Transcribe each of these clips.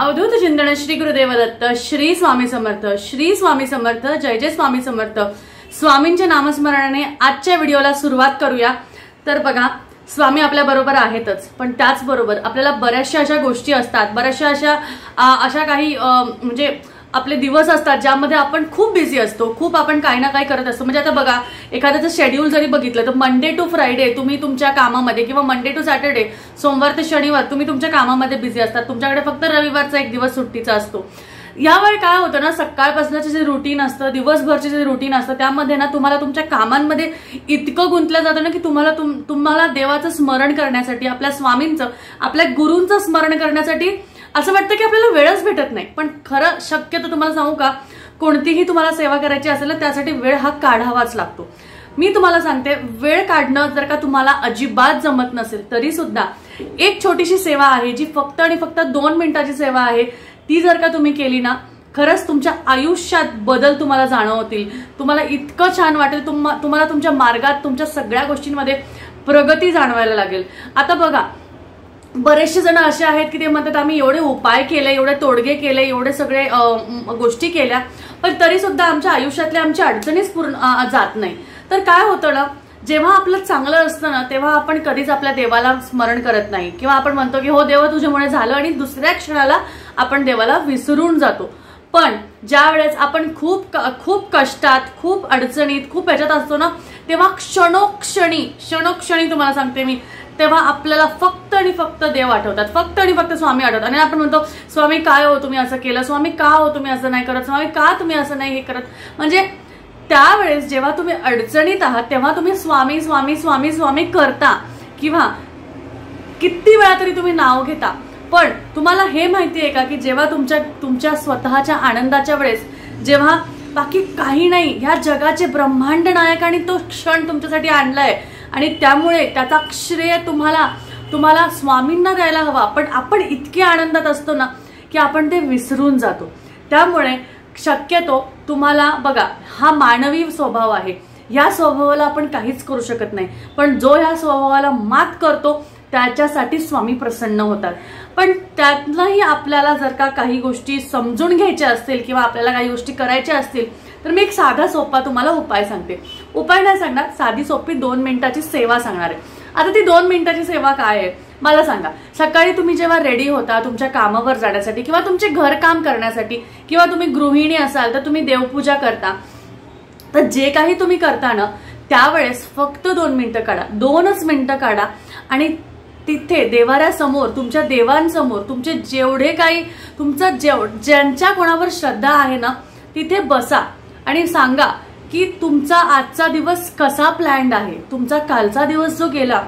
अवधूत चिंतन श्री गुरुदेव दत्त श्री स्वामी समर्थ श्री स्वामी समर्थ जय जय स्वामी समर्थ। स्वामींच्या नामस्मरणाने आजच्या व्हिडिओला सुरुवात करूया। तर बघा, स्वामी आपल्या बरोबर आहेतच, पण त्याचबरोबर आपल्याला बऱ्याचशा अशा गोष्टी असतात, बऱ्याचशा अशा काही म्हणजे आपले दिवस असतात ज्यामध्ये आपण खूप बिझी असतो, खूप आपण काही ना काही करत असतो। म्हणजे आता बघा, एखाद्याचं शेड्यूल जरी बघितलं तर मंडे टू फ्रायडे तुम्ही तुमच्या कामामध्ये, किंवा मंडे टू सॅटर्डे सोमवार ते शनिवार तुम्ही तुमच्या कामामध्ये बिझी असतात, तुमच्याकडे फक्त रविवारचा एक दिवस सुट्टीचा असतो। यावेळी काय होतं ना, सकाळपासूनचे जे रुटीन असतं, दिवसभरचे जे रुटीन असतं, त्यामध्ये ना तुम्हाला तुमच्या कामांमध्ये इतकं गुंतलं जातं ना की तुम्हाला देवाचं स्मरण करण्यासाठी, आपल्या स्वामींचं, आपल्या गुरूंचं स्मरण करण्यासाठी असं वाटतं की आपल्याला वेळच भेटत नाही। पण खरं शक्यतो तुम्हाला सांगू का, कोणतीही तुम्हाला सेवा करायची असेल ना, त्यासाठी वेळ हा काढावाच लागतो। मी तुम्हाला सांगते, वेळ काढणं जर का तुम्हाला अजिबात जमत नसेल तरी सुद्धा एक छोटीशी सेवा आहे जी फक्त आणि फक्त 2 मिनिटाची सेवा आहे। ती जर का तुम्ही केली ना, खरंच तुमच्या आयुष्यात बदल तुम्हाला जाणवतील, तुम्हाला इतकं छान वाटेल, तुम्हाला तुमच्या मार्गात, तुमच्या सगळ्या गोष्टींमध्ये प्रगती जाणवायला लागेल। आता बघा, बरेचसे जण असे आहेत की ते म्हणतात आम्ही एवढे उपाय केले, एवढे तोडगे केले, एवढे सगळे गोष्टी केल्या, पण तरी सुद्धा आमच्या आयुष्यातल्या आमच्या अडचणीच पूर्ण जात नाही। तर काय होतं ना, जेव्हा आपलं चांगलं असतं ना, तेव्हा आपण कधीच आपल्या देवाला स्मरण करत नाही, किंवा आपण म्हणतो की हो देवा तुझ्यामुळे झालं, आणि दुसऱ्या क्षणाला आपण देवाला विसरून जातो। पण ज्या वेळेस आपण खूप कष्टात, खूप अडचणीत, खूप ह्याच्यात असतो ना, तेव्हा क्षणोक्षणी तुम्हाला सांगते मी, तेव्हा आपल्याला फक्त आणि फक्त देव आठवतात, फक्त आणि फक्त स्वामी आठवतात। आणि आपण म्हणतो स्वामी काय हो तुम्ही असं केलं, स्वामी का हो तुम्ही असं नाही करत, स्वामी का तुम्ही असं नाही हे करत। म्हणजे त्यावेळेस जेव्हा तुम्ही अडचणीत आहात तेव्हा तुम्ही स्वामी स्वामी स्वामी स्वामी करता, किंवा किती वेळा तरी तुम्ही नाव घेता। पण तुम्हाला हे माहिती आहे का की जेव्हा तुमच्या स्वतःच्या आनंदाच्या वेळेस, जेव्हा बाकी काही नाही, ह्या जगाचे ब्रह्मांड नायकाने तो क्षण तुमच्यासाठी आणलाय, आणि त्यामुळे त्याचा श्रेय तुम्हाला स्वामींना द्यायला हवा, पण आपण इतके आनंदात असतो ना की आपण ते विसरून जातो। त्यामुळे शक्यतो तुम्हाला बघा, हा मानवी स्वभाव आहे, या स्वभावाला आपण काहीच करू शकत नाही, पण जो ह्या स्वभावाला मात करतो त्याच्यासाठी स्वामी प्रसन्न होतात। पण त्यातनंही आपल्याला जर का काही गोष्टी समजून घ्यायच्या असतील, किंवा आपल्याला काही गोष्टी करायच्या असतील, तर मी एक साधा सोपा तुम्हाला उपाय सांगते। उपाय नाही सांगणार, साधी सोपी 2 मिनिटाची सेवा सांगणार आहे। आता ती 2 मिनिटाची सेवा काय आहे मला सांगा। सकाळी तुम्ही जेव्हा रेडी होता तुमच्या कामावर जाण्यासाठी, किंवा तुमचे घरकाम करण्यासाठी, किंवा तुम्ही गृहिणी असाल तर तुम्ही देवपूजा करता, तर जे काही तुम्ही करता ना, त्यावेळेस फक्त 2 मिनिटं काढा, 2च मिनिटं काढा, आणि तिथे देवाऱ्यासमोर, तुमच्या देवांसमोर, तुमचे जेवढे काही ज्यांच्या कोणावर श्रद्धा आहे ना, तिथे बसा आणि सांगा की तुमचा आजचा दिवस कसा प्लॅन्ड आहे, तुमचा कालचा दिवस जो गेला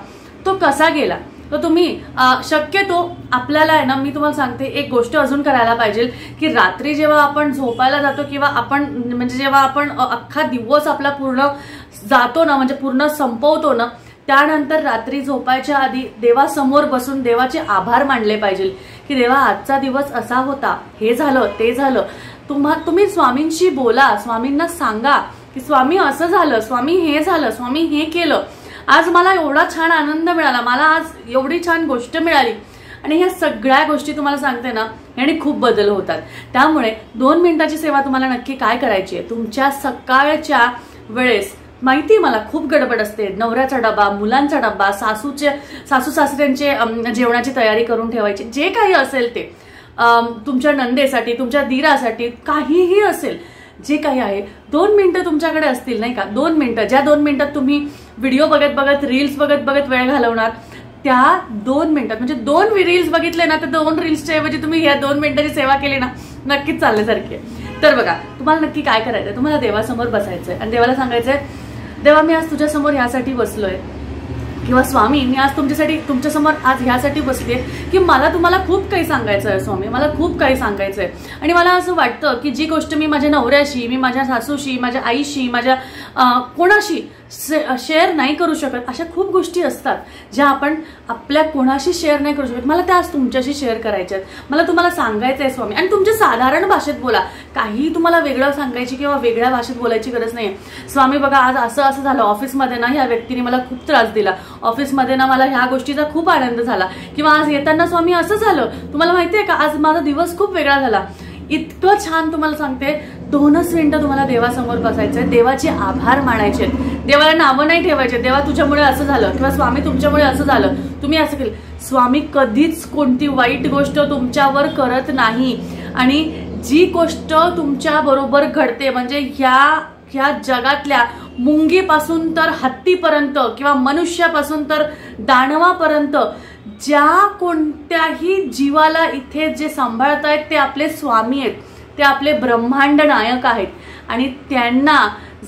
तो कसा गेला। तर तुम्ही शक्यतो आपल्याला आहे ना, मी तुम्हाला सांगते एक गोष्ट अजून करायला पाहिजे की रात्री जेव्हा आपण झोपायला जातो, किंवा आपण म्हणजे जेव्हा आपण अख्खा दिवस आपला पूर्ण जातो ना, म्हणजे पूर्ण संपवतो ना, त्यानंतर रात्री झोपायच्या आधी देवासमोर बसून देवाचे आभार मानले पाहिजे की देवा आजचा दिवस असा होता, हे झालं ते झालं। तुम्ही स्वामींशी बोला, स्वामींना सांगा की स्वामी असं झालं, स्वामी हे झालं, स्वामी हे केलं, आज मला एवढा छान आनंद मिळाला, मला आज एवढी छान गोष्ट मिळाली। आणि ह्या सगळ्या गोष्टी तुम्हाला सांगते ना, याने खूप बदल होतात। त्यामुळे 2 मिनिटाची सेवा तुम्हाला नक्की काय करायची आहे, तुमच्या सकाळच्या वेळेस, माहिती मला खूप गडबड असते, नवऱ्याचा डबा, मुलांचा डबा, सासू सासऱ्यांचे जेवणाची तयारी करून ठेवायची, जे काही असेल ते, तुमच्या नंदेसाठी, तुमच्या दिरासाठी, काहीही असेल, जे काही आहे, 2 मिनिटं तुमच्याकडे असतील नाही का, 2 मिनिटं, ज्या 2 मिनिटात तुम्ही व्हिडिओ बघत बघत, रील्स बघत बघत वेळ घालवणार, त्या 2 मिनिटात, म्हणजे 2 रील्स बघितले ना, तर 2 रील्सच्या ऐवजी तुम्ही या 2 मिनिटाची सेवा केली ना, नक्कीच चालण्यासारखी आहे। तर बघा, तुम्हाला नक्की काय करायचंय, तुम्हाला देवासमोर बसायचंय आणि देवाला सांगायचंय, देवा मी आज तुझ्यासमोर ह्यासाठी बसलोय, किंवा स्वामी मी आज तुमच्यासमोर आज ह्यासाठी बसले की मला तुम्हाला खूप काही सांगायचं आहे स्वामी, मला खूप काही सांगायचं आहे। आणि मला असं वाटतं की जी गोष्ट मी माझ्या नवऱ्याशी, मी माझ्या सासूशी, माझ्या आईशी, माझ्या कोणाशी शेअर नाही करू शकत, अशा खूप गोष्टी असतात ज्या आपण आपल्या कोणाशी शेअर नाही करू शकत. मला त्या आज तुमच्याशी शेअर करायच्या आहेत, मला तुम्हाला सांगायचं आहे स्वामी. आणि तुमच्या साधारण भाषेत बोला, काही तुम्हाला वेगळं सांगायची किंवा वेगळ्या भाषेत बोलायची गरज नाही. स्वामी बघा आज असं असं झालं, ऑफिसमध्ये ना ह्या व्यक्तीने मला खूप त्रास दिला, ऑफिसमध्ये ना मला ह्या गोष्टीचा खूप आनंद झाला, किंवा आज येताना स्वामी असं झालं, तुम्हाला माहितीये का आज माझा दिवस खूप वेगळा झाला. इतकं छान तुम्हाला सांगते, 2च मिनिटं तुम्हाला देवासमोर बसायचंय, देवाचे आभार मानायचे, देवाला नावं नाही ठेवायचे, देवा तुझ्यामुळे असं झालं किंवा स्वामी तुमच्यामुळे असं झालं, तुम्ही असं केलं. स्वामी कधीच कोणती वाईट गोष्ट तुमच्यावर करत नाही. आणि जी गोष्ट तुमच्या बरोबर घडते म्हणजे ह्या जगातल्या मुंगीपासून तर हत्तीपर्यंत किंवा मनुष्यापासून तर दानवापर्यंत ज्या कोणत्याही जीवाला इथे जे सांभाळतायत ते आपले स्वामी आहेत, ते आपले ब्रह्मांड नायक आहेत. आणि त्यांना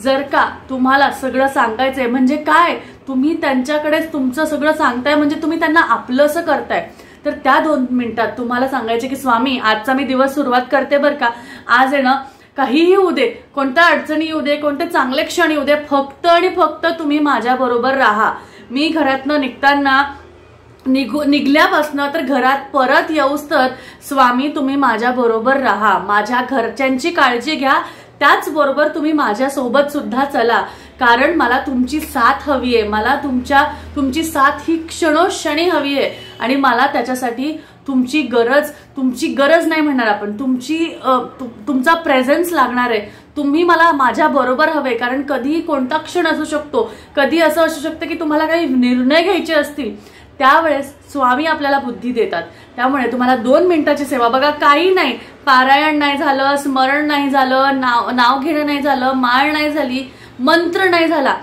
जर का तुम्हाला सगळं सांगायचंय म्हणजे काय, तुम्ही त्यांच्याकडेच तुमचं सगळं सांगताय म्हणजे तुम्ही त्यांना आपलंसं करताय. तर त्या 2 मिनिटात तुम्हाला सांगायचे की स्वामी आजचा मी दिवस सुरुवात करते बरं का, आज आहे ना काहीही येऊ दे, कोणत्या अडचणी येऊ दे, कोणते चांगले क्षण येऊ दे, फक्त आणि फक्त तुम्ही माझ्या बरोबर राहा. मी घरातनं निघताना निघल्यापासून तर घरात परत येऊस तर स्वामी तुम्ही माझ्या बरोबर राहा, माझ्या घरच्यांची काळजी घ्या, त्याचबरोबर तुम्ही माझ्या सोबत सुद्धा चला, कारण मला तुमची साथ हवी आहे, मला तुमची साथ ही क्षणोक्षणी हवी आहे. आणि मला त्याच्यासाठी तुमची गरज नाही म्हणणार आपण, तुमचा प्रेझेन्स लागणार आहे. तुम्ही मला माझ्या बरोबर हवे, कारण कधीही कोणता क्षण असू शकतो, कधी असं असू शकतं की तुम्हाला काही निर्णय घ्यायचे असतील, त्यावेळेस स्वामी आपल्याला बुद्धी देतात. त्यामुळे तुम्हाला 2 मिनिटाची सेवा बघा, काही नाही, पारायण नाही झालं, स्मरण नाही झालं, नाव घेणं नाही झालं, माळ नाही झाली, मंत्र नाही झाला,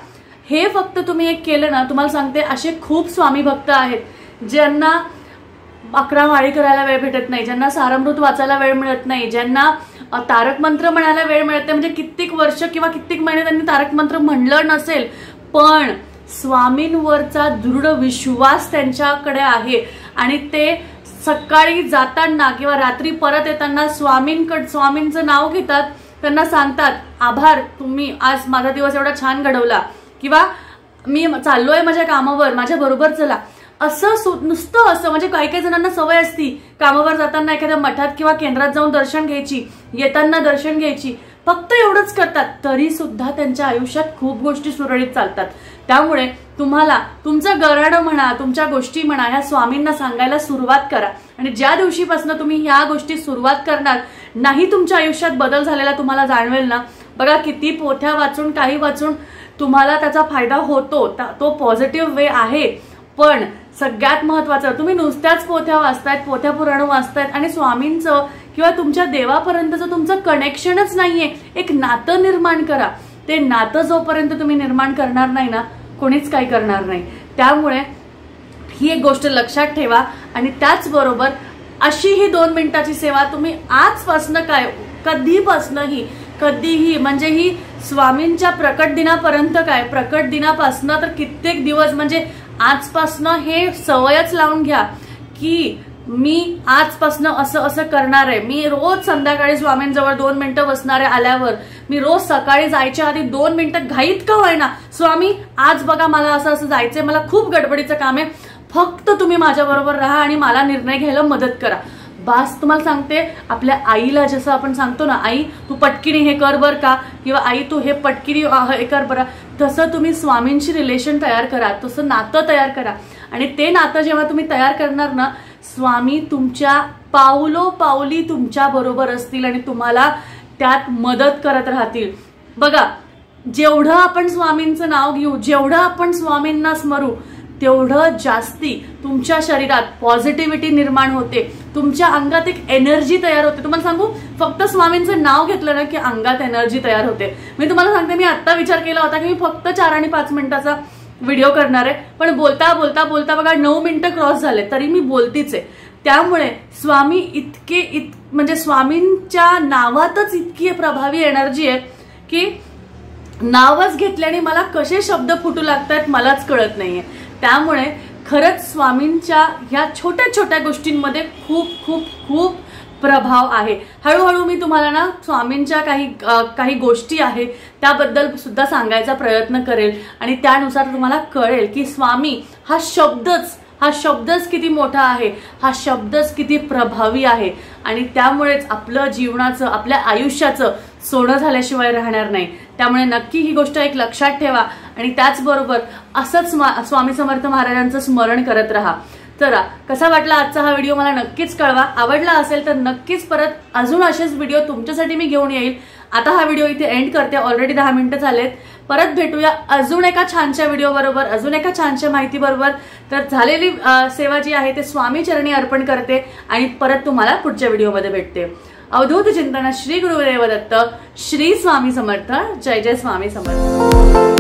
हे फक्त तुम्ही एक केलं ना, तुम्हाला सांगते असे खूप स्वामी भक्त आहेत ज्यांना 11 माळी करायला वेळ भेटत नाही, ज्यांना सारामृत वाचायला वेळ मिळत नाही, ज्यांना तारक मंत्र म्हणायला वेळ मिळत नाही, म्हणजे कित्येक वर्ष किंवा कित्येक महिने त्यांनी तारक मंत्र म्हणलं नसेल, पण स्वामींवरचा दृढ विश्वास त्यांच्याकडे आहे. आणि ते सकाळी जाताना किंवा रात्री परत येताना स्वामींचं नाव घेतात, त्यांना सांगतात आभार, तुम्ही आज माझा दिवस एवढा छान घडवला, किंवा मी चाललोय माझ्या कामावर, माझ्या बरोबर चला. असं नुसतं असं म्हणजे काही जणांना सवय असती कामावर जाताना एखाद्या मठात किंवा केंद्रात जाऊन दर्शन घ्यायची, येताना दर्शन घ्यायची, फक्त एवढंच करतात, तरी सुद्धा त्यांच्या आयुष्यात खूप गोष्टी सुरळीत चालतात. त्यामुळे तुम्हाला तुमचं गराडं म्हणा, तुमच्या गोष्टी म्हणा, ह्या स्वामींना सांगायला सुरुवात करा. आणि ज्या दिवशीपासून तुम्ही ह्या गोष्टी सुरुवात करणार, नाही तुमच्या आयुष्यात बदल झालेला तुम्हाला जाणवेल ना, बघा किती पोथ्या वाचून काही वाचून तुम्हाला त्याचा फायदा होतो, तो पॉझिटिव्ह वे आहे. पण सगळ्यात महत्वाचं, तुम्ही नुसत्याच पोथ्या वाचतायत, पोथ्या पुराण वाचतायत आणि स्वामींचं किंवा तुमच्या देवापर्यंतचं तुमचं कनेक्शनच नाहीये, एक नातं निर्माण करा. ते नातं जोपर्यंत तुम्ही निर्माण करणार नाही ना, कोणीच काही करणार नाही. त्यामुळे ही एक गोष्ट लक्षात ठेवा. आणि त्याचबरोबर अशी ही 2 मिनिटाची सेवा तुम्ही आजपासनं काय, कधीही म्हणजे ही स्वामींच्या प्रकट दिनापर्यंत काय, प्रकट दिनापासनं तर कित्येक दिवस, म्हणजे आजपासनं हे सवयच लावून घ्या की मी आजपासनं असं असं करणार आहे. मी रोज संध्याकाळी स्वामींजवळ 2 मिनिटं बसणार आहे आल्यावर, मी रोज सकाळी जायच्या आधी 2 मिनिटं घाईत का होईना, स्वामी आज बघा मला असं असं जायचंय, मला खूप गडबडीचं काम आहे, फक्त तुम्ही माझ्या बरोबर राहा आणि मला निर्णय घ्यायला मदत करा. बास. तुम्हाला सांगते, आपल्या आईला जसं आपण सांगतो ना, आई तू पटकिनी हे कर बर का, किंवा आई तू हे पटकिनी हे कर बरं, तसं तुम्ही स्वामींशी रिलेशन तयार करा, तसं नातं तयार करा. आणि ते नातं जेव्हा तुम्ही तयार करणार ना, स्वामी तुमच्या पावलोपावली तुमच्या बरोबर असतील आणि तुम्हाला त्यात मदत करत राहतील. बघा, जेवढं आपण स्वामींचं नाव घेऊ, जेवढं आपण स्वामींना स्मरू, तेवढं जास्ती तुमच्या शरीरात पॉझिटिव्हिटी निर्माण होते, तुमच्या अंगात एक एनर्जी तयार होते. तुम्हाला सांगू, फक्त स्वामींचं नाव घेतलं ना की अंगात एनर्जी तयार होते. मी तुम्हाला सांगते, मी आता विचार केला होता की मी फक्त 4 आणि 5 मिनिटाचा व्हिडिओ करणार आहे, पण बोलता बोलता बोलता बघा 9 मिनिटं क्रॉस झाले तरी मी बोलतीच आहे. त्यामुळे स्वामी म्हणजे स्वामींच्या नावातच इतकी प्रभावी एनर्जी आहे की नावच घेतल्याने मला कसे शब्द फुटू लागतात मलाच कळत नाहीये. त्यामुळे खरंच स्वामींच्या ह्या छोट्या छोट्या गोष्टींमध्ये खूप खूप खूप प्रभाव आहे। हळूहळू मी तुम्हाला ना स्वामींच्या काही गोष्टी आहेत त्याबद्दल सुद्धा सांगायचा प्रयत्न करेल आणि त्यानुसार तुम्हाला कळेल की स्वामी हा शब्दच किती मोठा आहे, हा शब्दच किती प्रभावी आहे आणि त्यामुळेच आपलं जीवनाचं आपल्या आयुष्याचं सोनं झाल्याशिवाय राहणार नाही। त्यामुळे नक्की ही गोष्ट एक लक्षात ठेवा आणि त्याचबरोबर असंच स्वामी समर्थ महाराजांचं स्मरण करत राहा। तर कसा वाटला आजचा हा व्हिडिओ मला नक्कीच कळवा। आवडला असेल तर नक्कीच परत अजून असेच व्हिडिओ तुमच्यासाठी मी घेऊन येईल। आता हा व्हिडिओ इथे एंड करते, ऑलरेडी 10 मिनिटं झालेत। परत भेटूया अजून एका छानशा व्हिडिओ बरोबर, अजून एका छानशा माहिती बरोबर। तर झालेली सेवा जी आहे ते स्वामी चरणी अर्पण करते आणि परत तुम्हाला पुढच्या व्हिडिओमध्ये भेटते। अवधूत चिंतन श्री गुरुदेव दत्त, श्री स्वामी समर्थ, जय जय स्वामी समर्थ।